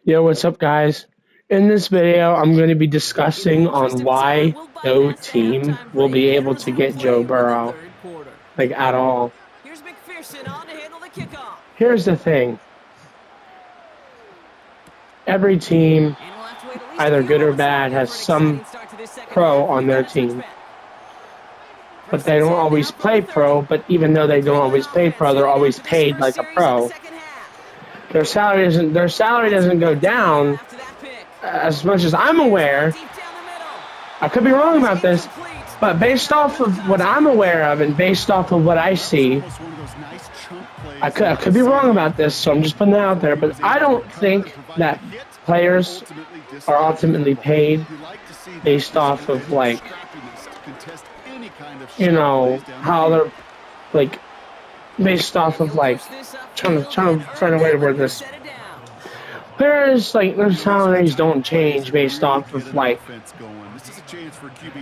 Yo, what's up, guys? In this video, I'm going to be discussing on why no team will be able to get Joe Burrow, like, at all. Here's the thing. Every team, either good or bad, has some pro on their team. But they don't always play pro, but even though they don't always play pro, they're always paid like a pro. Their salary doesn't go down as much as I'm aware. I could be wrong about this, but based off of what I'm aware of and based off of what I see, I could be wrong about this, so I'm just putting it out there. But I don't think that players are ultimately paid based off of, like, you know, how they're, like, based off of, like, trying to find a way to word this. Players, like, their salaries don't change based off of, like,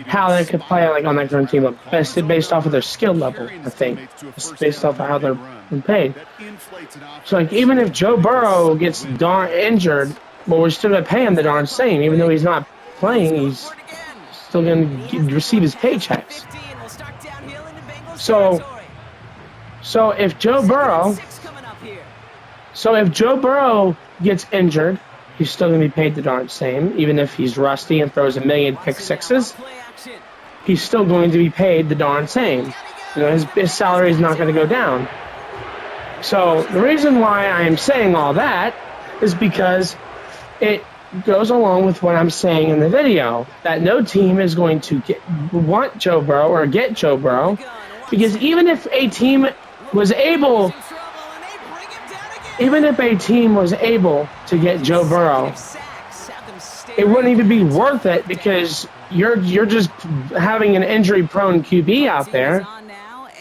how they could play, like, on that current team. Based off of their skill level, I think. It's based off of how they're paid. So, like, even if Joe Burrow gets injured, well, we're still going to pay him the darn same. Even though he's not playing, he's still going to receive his paychecks. So if Joe Burrow gets injured, he's still going to be paid the darn same. Even if he's rusty and throws a million pick sixes, he's still going to be paid the darn same. You know, his salary is not going to go down. So the reason why I am saying all that is because it goes along with what I'm saying in the video, that no team is going to want Joe Burrow or get Joe Burrow, because even if a team was able to get Joe Burrow, it wouldn't even be worth it, because you're just having an injury-prone QB out there.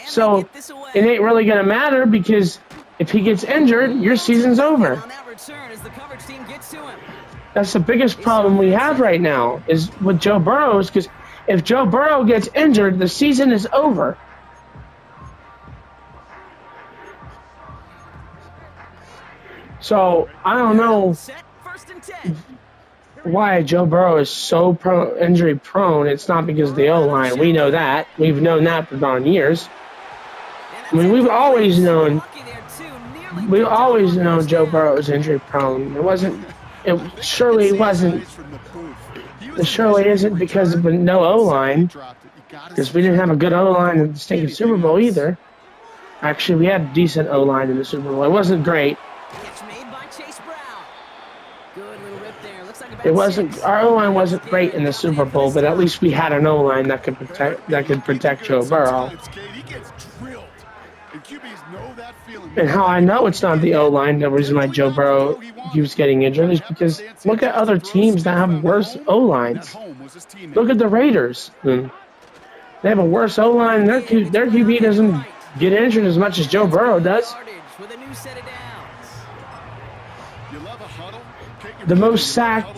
So it ain't really going to matter, because if he gets injured, your season's over. That's the biggest problem we have right now is with Joe Burrow, because if Joe Burrow gets injured, the season is over. So I don't know why Joe Burrow is so injury prone. It's not because of the O-line. We know that. We've known that for darn years. I mean, we've always known Joe Burrow is injury prone. It surely isn't because of no O-line, because we didn't have a good O-line in the stinking Super Bowl either. Actually, we had a decent O-line in the Super Bowl. It wasn't great. Our O-line wasn't great in the Super Bowl, but at least we had an O-line that could protect Joe Burrow. And how I know it's not the O-line, the reason why Joe Burrow keeps getting injured, is because look at other teams that have worse O-lines. Look at the Raiders. They have a worse O-line, and their QB doesn't get injured as much as Joe Burrow does. The most sacked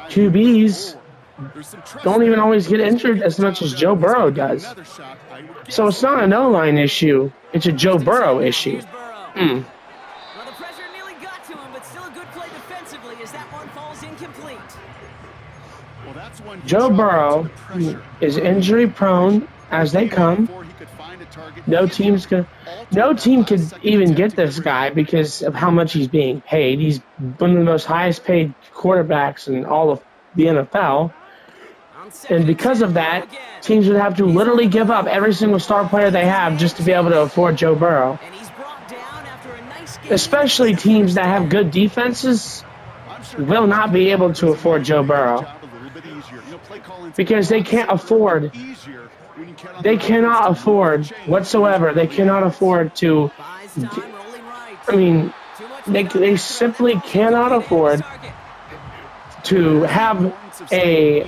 QBs don't even always get injured as much as Joe Burrow does. So it's not an O-line issue, it's a Joe Burrow issue. Joe Burrow is injury prone as they come. No team could even get this guy because of how much he's being paid. He's one of the most highest paid quarterbacks in all of the NFL. And because of that, teams would have to literally give up every single star player they have just to be able to afford Joe Burrow. Especially teams that have good defenses will not be able to afford Joe Burrow, because they cannot afford whatsoever. They cannot afford to, they simply cannot afford to have a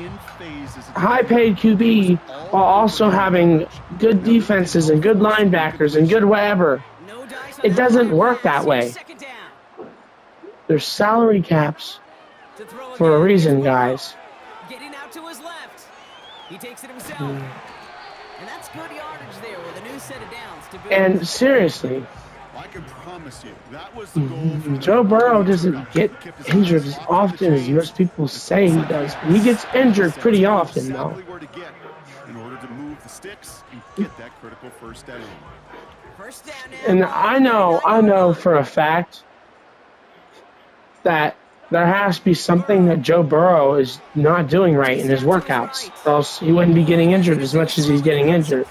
high-paid QB while also having good defenses and good linebackers and good whatever. It doesn't work that way. There's salary caps for a reason, guys. He takes it himself. And that's good yardage there with a new set of downs to build. And seriously, can promise you that was the goal. Joe Burrow doesn't get injured as often as most people say he does. He gets injured pretty often, though. In order to move the sticks and get that critical first down. And I know for a fact that there has to be something that Joe Burrow is not doing right in his workouts, or else he wouldn't be getting injured as much as he's getting injured.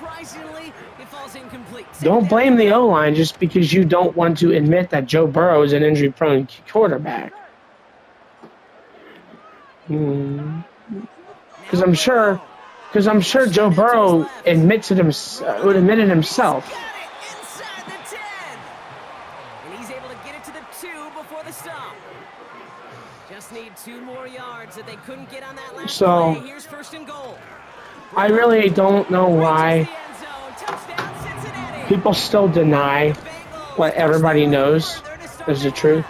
Don't blame the O-line just because you don't want to admit that Joe Burrow is an injury-prone quarterback. Because I'm sure Joe Burrow would admit it himself. And he's able to get it to the 2 before the stop. Just need 2 more yards that they couldn't get on that last play. Here's 1st and goal. I really don't know why people still deny what everybody knows is the truth.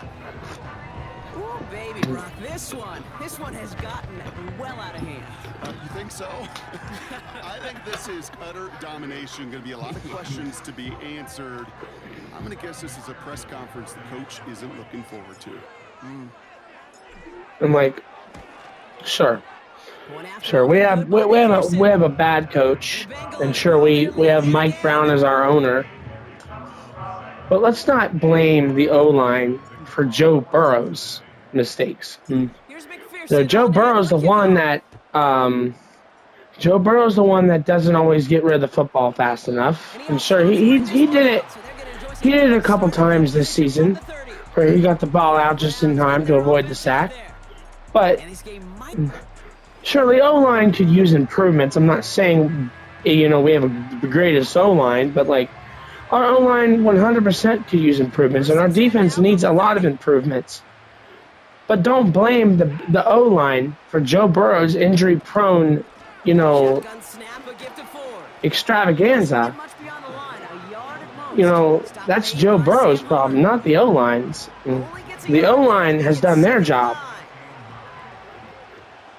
Ooh, baby, Brock, this one has gotten well out of hand. You think so? I think this is utter domination. Going to be a lot of questions to be answered. I'm going to guess this is a press conference the coach isn't looking forward to. I'm like, sure. We have a bad coach, and sure we have Mike Brown as our owner. But let's not blame the O-line for Joe Burrow's mistakes. So Joe Burrow's the one that doesn't always get rid of the football fast enough. And sure, he did it. He did it a couple times this season, where he got the ball out just in time to avoid the sack. But sure, the O-line could use improvements. I'm not saying, we have the greatest O-line, but like our O-line 100% could use improvements, and our defense needs a lot of improvements. But don't blame the O-line for Joe Burrow's injury-prone, extravaganza. That's Joe Burrow's problem, not the O-line's. The O-line has done their job.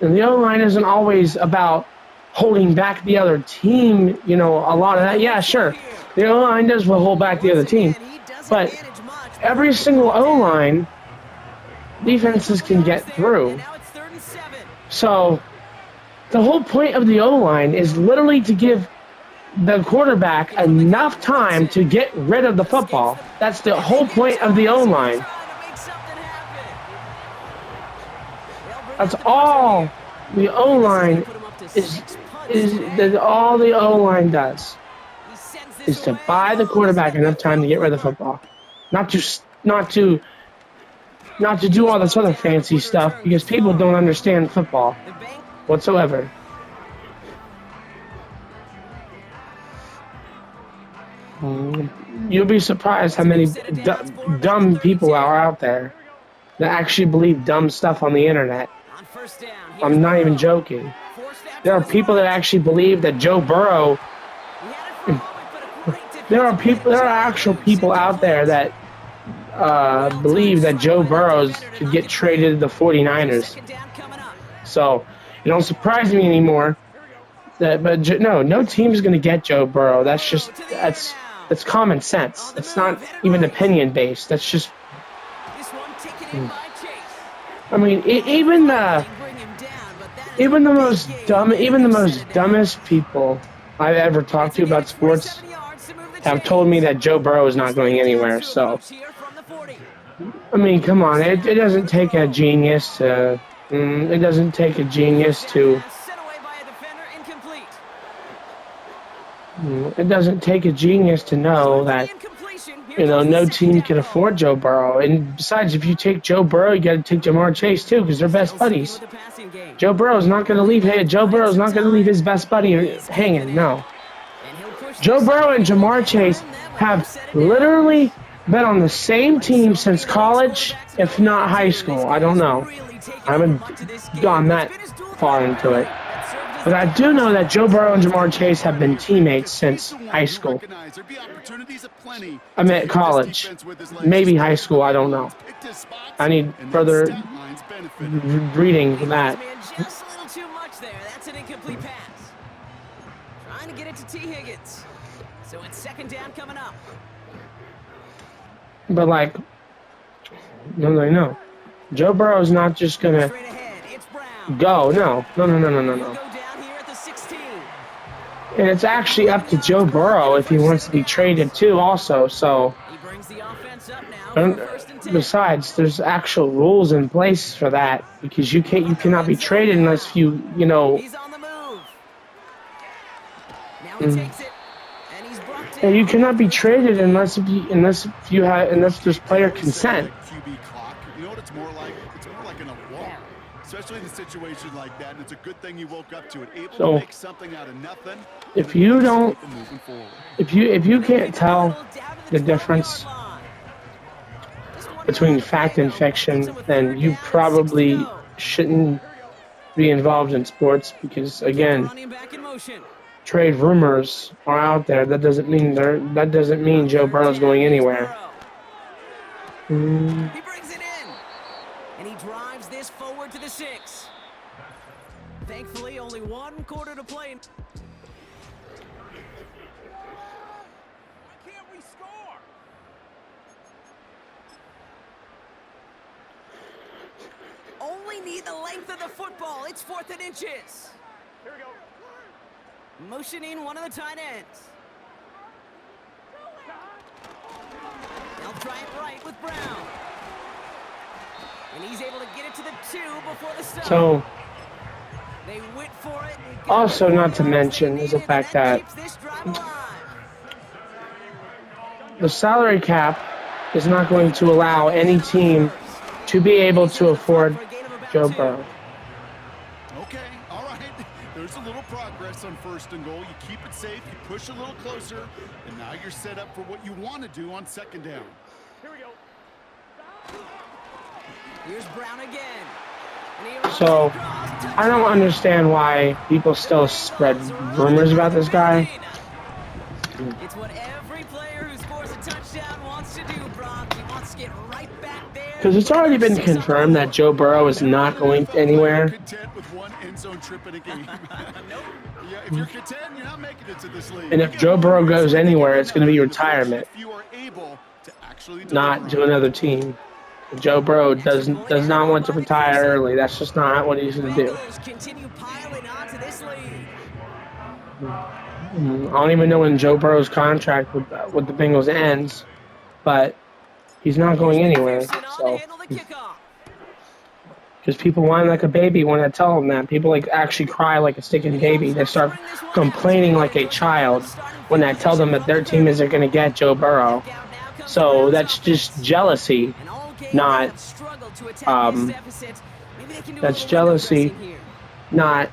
And the O-line isn't always about holding back the other team, a lot of that. Yeah, sure. The O-line does hold back the other team. But every single O-line, defenses can get through. So the whole point of the O-line is literally to give the quarterback enough time to get rid of the football. That's the whole point of the O-line. That's all the O-line all the O-line does is to buy the quarterback enough time to get rid of the football. Not to do all this other fancy stuff, because people don't understand football whatsoever. You'll be surprised how many dumb people are out there that actually believe dumb stuff on the internet. I'm not even joking. There are people that actually believe that Joe Burrow. There are actual people out there that believe that Joe Burrow could get traded to the 49ers. So it don't surprise me anymore. No team's going to get Joe Burrow. That's common sense. It's not even opinion based. That's just. I mean, even the most dumbest people I've ever talked to about sports have told me that Joe Burrow is not going anywhere. So, I mean, come on, it doesn't take a genius to. It doesn't take a genius to. It doesn't take a genius to know that, no team can afford Joe Burrow. And besides, if you take Joe Burrow, you got to take Jamar Chase too, because they're best buddies. Joe Burrow's not going to leave. Hey, Joe Burrow's not going to leave his best buddy hanging. No. Joe Burrow and Jamar Chase have literally been on the same team since college, if not high school. I don't know. I haven't gone that far into it. But I do know that Joe Burrow and Jamar Chase have been teammates since high school. I meant college. Maybe high school, I don't know. I need further reading for that. Just a little too much there. That's an incomplete pass. Trying to get it to T. Higgins. So it's 2nd down coming up. But like, no. Joe Burrow is not just gonna Straight ahead, it's Brown. go. No. He'll go down here at the 16. And it's actually up to Joe Burrow if he wants to be traded too. Also, so. He brings the offense up now for first and 10. Besides, there's actual rules in place for that because you cannot be traded unless you know. He's on the move. Now he takes it, and he's brought down. And you cannot be traded unless there's player consent. QB clock. You know what it's more like? It's more like in a wall. Especially in a situation like that, and it's a good thing you woke up to it. Able to make something out of nothing. If you don't, if you can't tell the difference between fact and fiction, then you probably shouldn't be involved in sports because, again, trade rumors are out there. That doesn't mean Joe Burrow's going anywhere. He brings it in, and he drives this forward to the 6. Thankfully, only 1 quarter to play. Only need the length of the football. It's 4th and inches. Here we go. Motioning one of the tight ends. They'll try it right with Brown. And he's able to get it to the 2 before the stop. So, they went for it. also not to mention is the fact that the salary cap is not going to allow any team to be able to afford Joe Burrow. Okay, all right. There's a little progress on 1st and goal. You keep it safe, you push a little closer, and now you're set up for what you want to do on 2nd down. Here we go. Here's Brown again. So, I don't understand why people still spread rumors about this guy. It's what every player who scores a touchdown wants to do, Brock. He wants to get right back there. Because it's already been confirmed that Joe Burrow is not going anywhere. Content with 1 end zone trip in a game. Yeah, if you're content, you're not making it to this league. And if Joe Burrow goes anywhere, it's going to be retirement, not to another team. Joe Burrow does not want to retire early. That's just not what he's going to do. Continue piling onto this lead. I don't even know when Joe Burrow's contract with the Bengals ends, but he's not going anywhere. So, because people whine like a baby when I tell them that. People actually cry like a sticking baby. They start complaining like a child when I tell them that their team isn't going to get Joe Burrow. So that's just jealousy. Not, that's jealousy, not,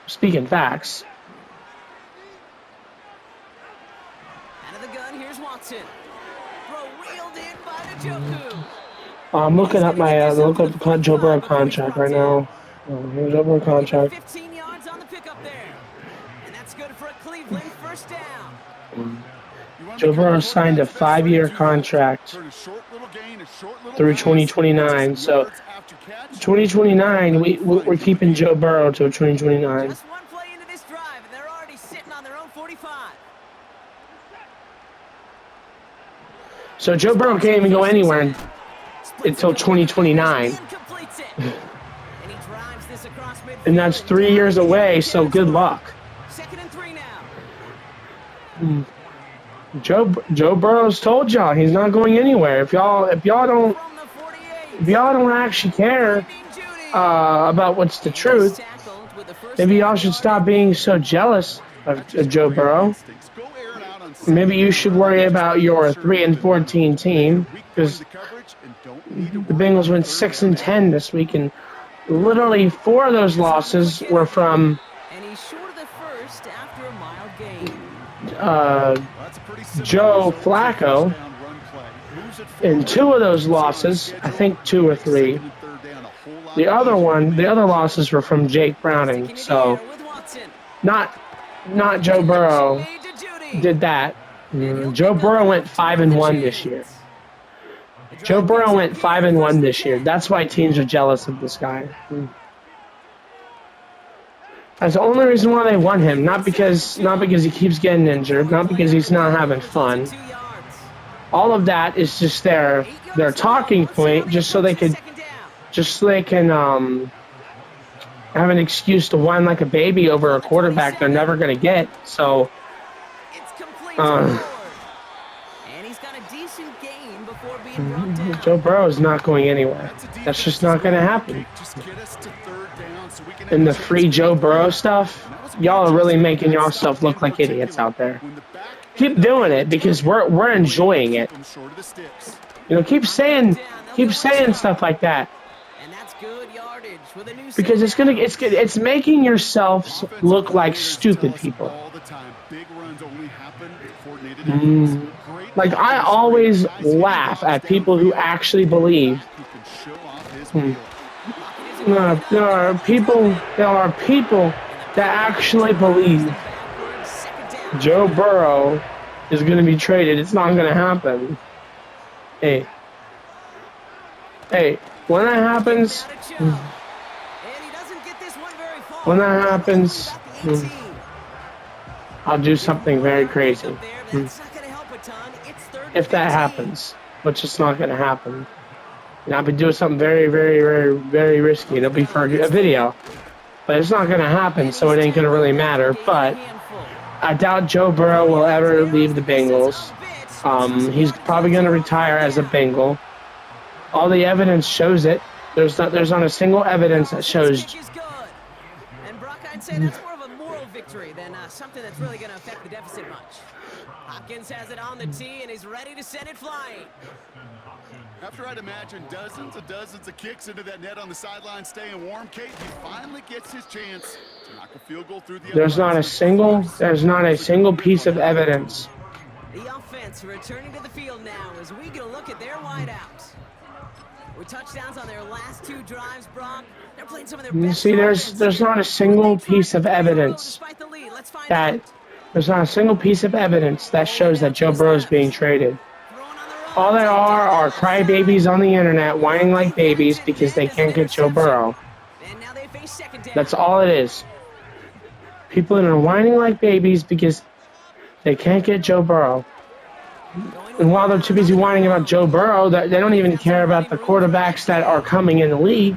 speaking facts. Out of the gun, here's Watson. Reeled in by the Joku. I'm looking up the Joe Burrow contract right now. Here's Joe Burrow contract. 15 yards on the pickup there. And that's good for a Cleveland 1st down. Joe Burrow signed a 5-year contract through 2029. So 2029, we're keeping Joe Burrow till 2029. Just one play into this drive, and they're already sitting on their own 45. So Joe Burrow can't even go anywhere until 2029. And that's 3 years away, so good luck. 2nd and 3 now. Joe Burrow's told y'all he's not going anywhere. If y'all don't actually care about what's the truth, maybe y'all should stop being so jealous of Joe Burrow. Maybe you should worry about your 3-14 team because the Bengals went 6-10 this week, and literally 4 of those losses were from Joe Flacco, and 2 of those losses, I think 2 or 3, the other losses were from Jake Browning. So, not Joe Burrow did that. Joe Burrow went 5-1 this year. Joe Burrow went 5-1 this year. That's why teams are jealous of this guy. That's the only reason why they want him. Not because he keeps getting injured. Not because he's not having fun. All of that is just their talking point, just so they can have an excuse to whine like a baby over a quarterback they're never going to get. So, Joe Burrow is not going anywhere. That's just not going to happen. And the free Joe Burrow stuff, y'all are really making yourself look like idiots out there. Keep doing it because we're enjoying it. You know, keep saying stuff like that. Because it's making yourselves look like stupid people. Like, I always laugh at people who actually believe. There are people that actually believe Joe Burrow is going to be traded. It's not going to happen. Hey, when that happens, I'll do something very crazy. If that happens, which is not going to happen. And I'll be doing something very, very, very, very risky. It'll be for a video. But it's not going to happen, so it ain't going to really matter. But I doubt Joe Burrow will ever leave the Bengals. He's probably going to retire as a Bengal. All the evidence shows it. There's not a single evidence that shows. And Brock, I'd say that's more of a moral victory than something that's really going to affect the deficit much. Hopkins has it on the tee and he's ready to send it flying. After I'd imagine dozens of kicks into that net on the sideline staying warm, Kate, he finally gets his chance to knock a field goal through the There's not a single piece of evidence. The offense returning to the field now as we get a look at their wideouts. With touchdowns on their last two drives, Brock, they're playing some of their best. See, there's not a single piece of evidence that shows that Joe Burrow is being traded. All they are crybabies on the internet whining like babies because they can't get Joe Burrow. That's all it is. People that are whining like babies because they can't get Joe Burrow. And while they're too busy whining about Joe Burrow, they don't even care about the quarterbacks that are coming in the league.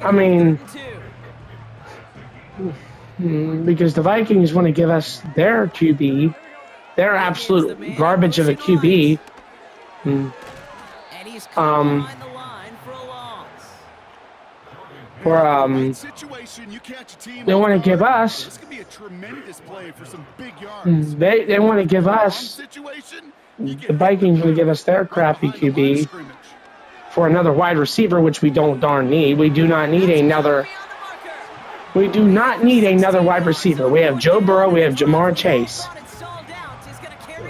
I mean, because the Vikings want to give us their QB. They're absolute garbage of a QB. They want to give us. They want to give us. The Vikings want to give us their crappy QB for another wide receiver, which we don't darn need. We do not need another wide receiver. We have Joe Burrow. We have Jamar Chase.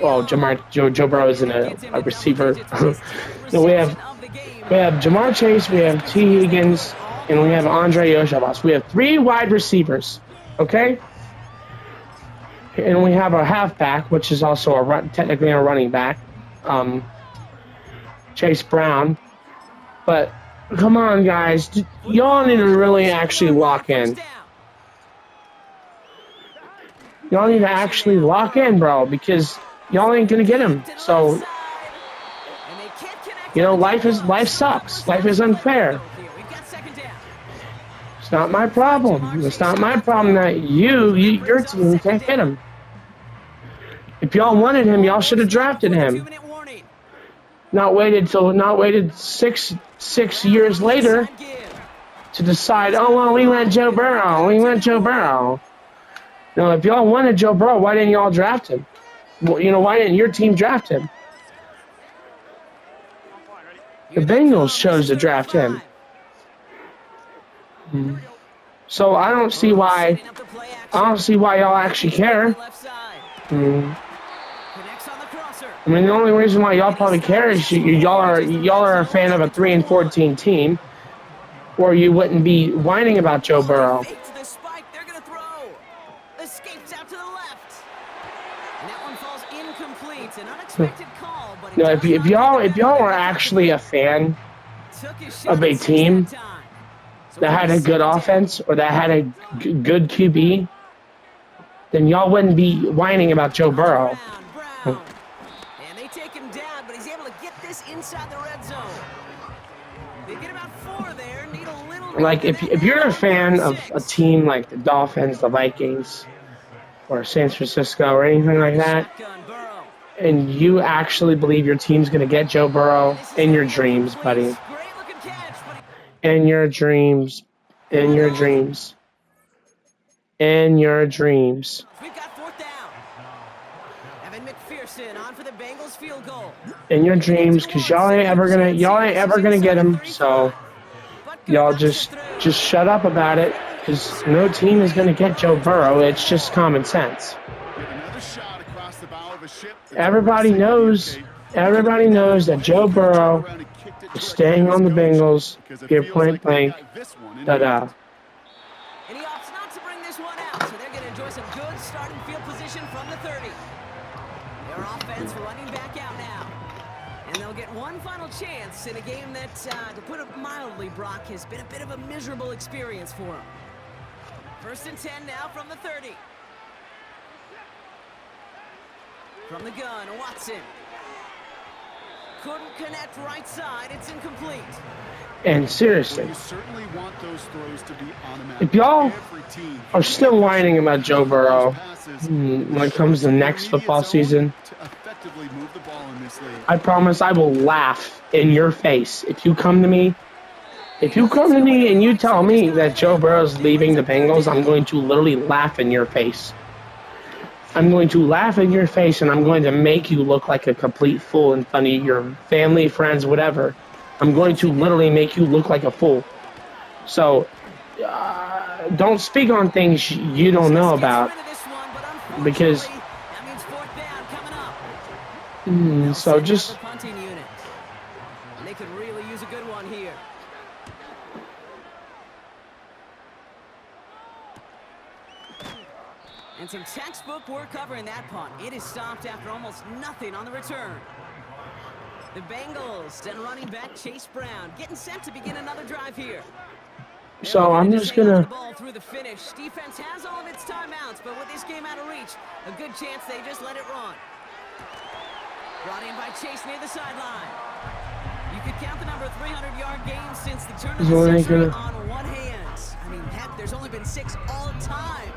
Well, Joe Burrow isn't a receiver. So we have Jamar Chase, we have T. Higgins, and we have Andre Yoshabas. We have 3 wide receivers, okay? And we have a halfback, which is also technically a running back, Chase Brown. But come on, guys, y'all need to really actually lock in. Y'all need to actually lock in, bro, because y'all ain't gonna get him. So, you know, life sucks. Life is unfair. It's not my problem. It's not my problem that your team can't get him. If y'all wanted him, y'all should have drafted him. Not waited 6 years later to decide, oh well, we want Joe Burrow. No, if y'all wanted Joe Burrow, why didn't y'all draft him? Well, you know, why didn't your team draft him? The Bengals chose to draft him. So I don't see why y'all actually care. I mean, the only reason why y'all probably care is y'all are a fan of a 3-14 team, or you wouldn't be whining about Joe Burrow. No, if y'all were actually a fan of a team, that had a good offense or that had a good QB, then y'all wouldn't be whining about Joe Burrow. Brown. And they take him down, but he's able to get this inside the red zone. They get about 4 there. Need a little. Like, if you're a fan of a team like the Dolphins, the Vikings, or San Francisco, or anything like that, Shotgun, Burrow. and you actually believe your team's going to get Joe Burrow, in your dreams, buddy. Great looking catch, but In your dreams. In your dreams. In your dreams. we've got 4th down. Evan McPherson on for the Bengals field goal. In your dreams, because y'all ain't ever gonna get him. So y'all just shut up about it, because no team is gonna get Joe Burrow. It's just common sense. Another shot across the bow of a ship. Everybody knows that Joe Burrow is staying on the Bengals. Here, point blank. Da-da. And he opts not to bring this one out, so they're going to enjoy some good starting field position from the 30. Their offense running back out now. And they'll get one final chance in a game that, to put it mildly, Brock, has been a bit of a miserable experience for them. 1st and 10 now from the 30. From the gun, Watson. Couldn't connect right side. It's incomplete. And seriously, You certainly want those throws to be automatic. if y'all Every team are still whining about Joe Burrow when it comes to next football season, to effectively move the ball in this league. I promise I will laugh in your face if you come to me. If you come to me and you tell me that Joe Burrow's leaving the Bengals, I'm going to literally laugh in your face. I'm going to laugh in your face, and I'm going to make you look like a complete fool in front of your family, friends, whatever. I'm going to literally make you look like a fool. So, don't speak on things you don't know about, because That means 4th down coming up. so just Punting unit. And they could really use a good one here. And some textbook work covering that punt. It is stopped after almost nothing on the return. The Bengals and running back Chase Brown getting set to begin another drive here. so I'm just Hang on gonna. the ball through the finish. Defense has all of its timeouts, but with this game out of reach, a good chance they just let it run. Brought in by Chase near the sideline. You could count the number 300-yard game since the turn of So the they century gonna- on one hand. I mean, heck, there's only been 6 all time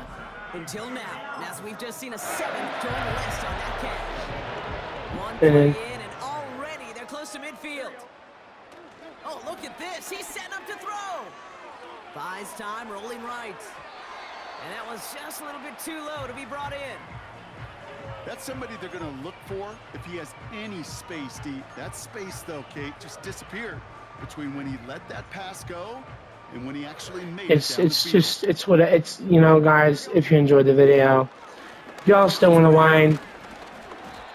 until now. And as we've just seen a 7th join the list on that catch. One play then- in, and already they're close to midfield. Oh, look at this. He's setting up to throw. Buys time, rolling right. And that was just a little bit too low to be brought in. That's somebody they're going to look for if he has any space deep. That space, though, Kate, just disappeared between when he let that pass go and when he actually made it down the field. It's what it's, guys, if you enjoyed the video, if y'all still want to whine,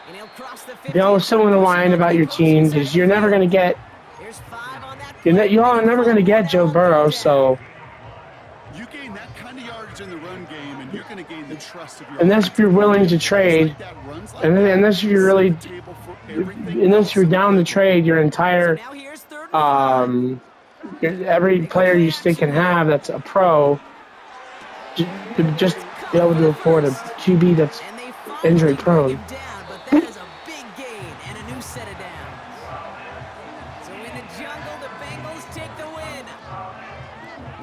And he'll cross the if y'all still want to whine about your team, because you're never going to get, There's 5 on that. y'all are never going to get Joe Burrow, so You gain that kind of yardage in the run game, and you're going to gain the trust of your unless you're willing to trade, That runs like and then, that. unless you're really, Table for everything unless you're down to trade your entire, Now here's 3rd and 5. every player you still can have that's a pro, to just be able to afford a QB that's And they finally injury bring prone. him down, but that is a big gain and a new set of downs. So in the jungle, the Bengals take the win.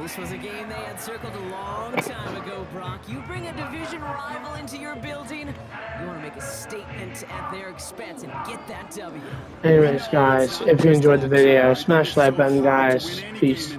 This was a game they had circled a long time ago, Brock. You bring a division rival into your building, you want to make a statement at their expense and get that W. Anyways, guys, if you enjoyed the video, smash that button, guys. Peace.